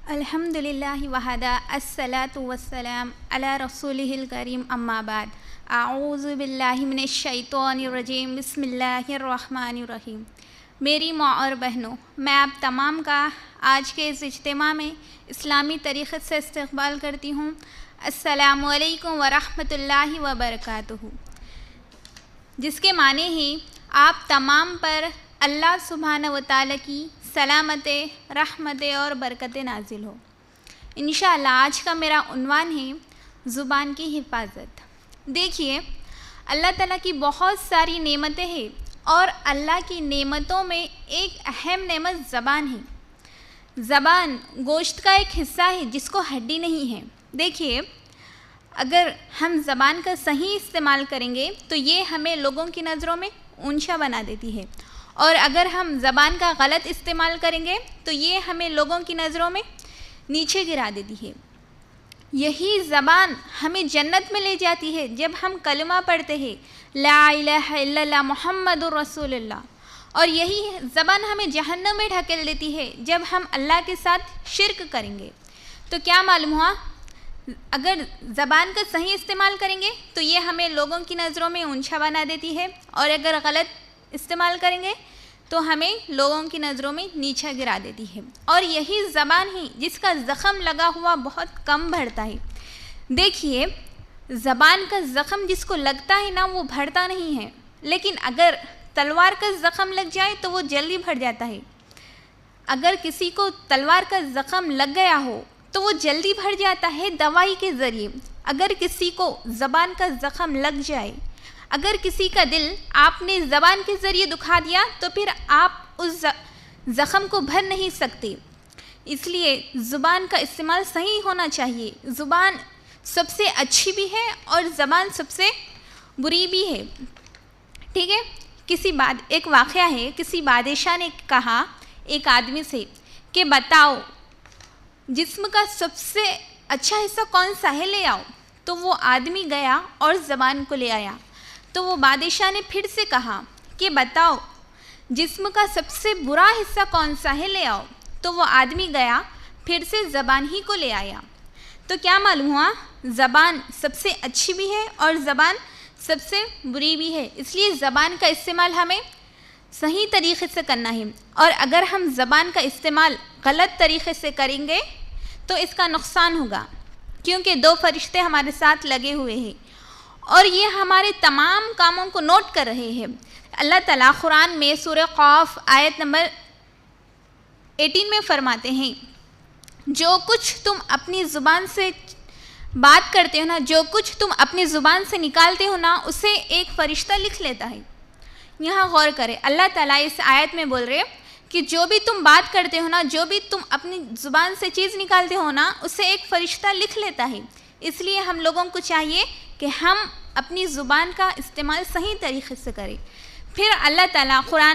الحمدللہ وحدہ الصلاۃ والسلام علی رسولہ الکریم اما بعد اعوذ باللہ من الشیطان الرجیم بسم اللہ الرحمن الرحیم۔ میری ماں اور بہنوں، میں آپ تمام کا آج کے اس اجتماع میں اسلامی طریقے سے استقبال کرتی ہوں۔ السلام علیکم ورحمۃ اللہ وبرکاتہ، جس کے معنی ہی آپ تمام پر اللہ سبحانہ و تعالیٰ کی سلامت، رحمت اور برکت نازل ہو۔ انشاءاللہ آج کا میرا عنوان ہے زبان کی حفاظت۔ دیکھیے، اللہ تعالیٰ کی بہت ساری نعمتیں ہیں اور اللہ کی نعمتوں میں ایک اہم نعمت زبان ہے۔ زبان گوشت کا ایک حصہ ہے جس کو ہڈی نہیں ہے۔ دیکھیے، اگر ہم زبان کا صحیح استعمال کریں گے تو یہ ہمیں لوگوں کی نظروں میں اونچا بنا دیتی ہے، اور اگر ہم زبان کا غلط استعمال کریں گے تو یہ ہمیں لوگوں کی نظروں میں نیچے گرا دیتی ہے۔ یہی زبان ہمیں جنت میں لے جاتی ہے جب ہم کلمہ پڑھتے ہیں لا الہ الا اللہ محمد الرسول اللہ، اور یہی زبان ہمیں جہنم میں ڈھکیل دیتی ہے جب ہم اللہ کے ساتھ شرک کریں گے۔ تو کیا معلوم ہوا؟ اگر زبان کا صحیح استعمال کریں گے تو یہ ہمیں لوگوں کی نظروں میں اونچا بنا دیتی ہے، اور اگر غلط استعمال کریں گے تو ہمیں لوگوں کی نظروں میں نیچا گرا دیتی ہے۔ اور یہی زبان ہی جس کا زخم لگا ہوا بہت کم بڑھتا ہے۔ دیکھیے، زبان کا زخم جس کو لگتا ہے نا وہ بڑھتا نہیں ہے، لیکن اگر تلوار کا زخم لگ جائے تو وہ جلدی بڑھ جاتا ہے۔ اگر کسی کو تلوار کا زخم لگ گیا ہو تو وہ جلدی بڑھ جاتا ہے دوائی کے ذریعے۔ اگر کسی کو زبان کا زخم لگ جائے، اگر کسی کا دل آپ نے زبان کے ذریعے دکھا دیا تو پھر آپ اس زخم کو بھر نہیں سکتے۔ اس لیے زبان کا استعمال صحیح ہونا چاہیے۔ زبان سب سے اچھی بھی ہے اور زبان سب سے بری بھی ہے، ٹھیک ہے؟ ایک واقعہ ہے، کسی بادشاہ نے کہا ایک آدمی سے کہ بتاؤ جسم کا سب سے اچھا حصہ کون سا ہے، لے آؤ۔ تو وہ آدمی گیا اور زبان کو لے آیا۔ تو وہ بادشاہ نے پھر سے کہا کہ بتاؤ جسم کا سب سے برا حصہ کون سا ہے، لے آؤ۔ تو وہ آدمی گیا، پھر سے زبان ہی کو لے آیا۔ تو کیا معلوم ہوا؟ زبان سب سے اچھی بھی ہے اور زبان سب سے بری بھی ہے۔ اس لیے زبان کا استعمال ہمیں صحیح طریقے سے کرنا ہے، اور اگر ہم زبان کا استعمال غلط طریقے سے کریں گے تو اس کا نقصان ہوگا، کیونکہ دو فرشتے ہمارے ساتھ لگے ہوئے ہیں اور یہ ہمارے تمام کاموں کو نوٹ کر رہے ہیں۔ اللہ تعالیٰ قرآن میں سورہ قاف آیت نمبر 18 میں فرماتے ہیں، جو کچھ تم اپنی زبان سے بات کرتے ہو نا، جو کچھ تم اپنی زبان سے نکالتے ہو نا، اسے ایک فرشتہ لکھ لیتا ہے۔ یہاں غور کریں، اللہ تعالیٰ اس آیت میں بول رہے کہ جو بھی تم بات کرتے ہو نا، جو بھی تم اپنی زبان سے چیز نکالتے ہو نا، اسے ایک فرشتہ لکھ لیتا ہے۔ اس لیے ہم لوگوں کو چاہیے کہ ہم اپنی زبان کا استعمال صحیح طریقے سے کریں۔ پھر اللہ تعالیٰ قرآن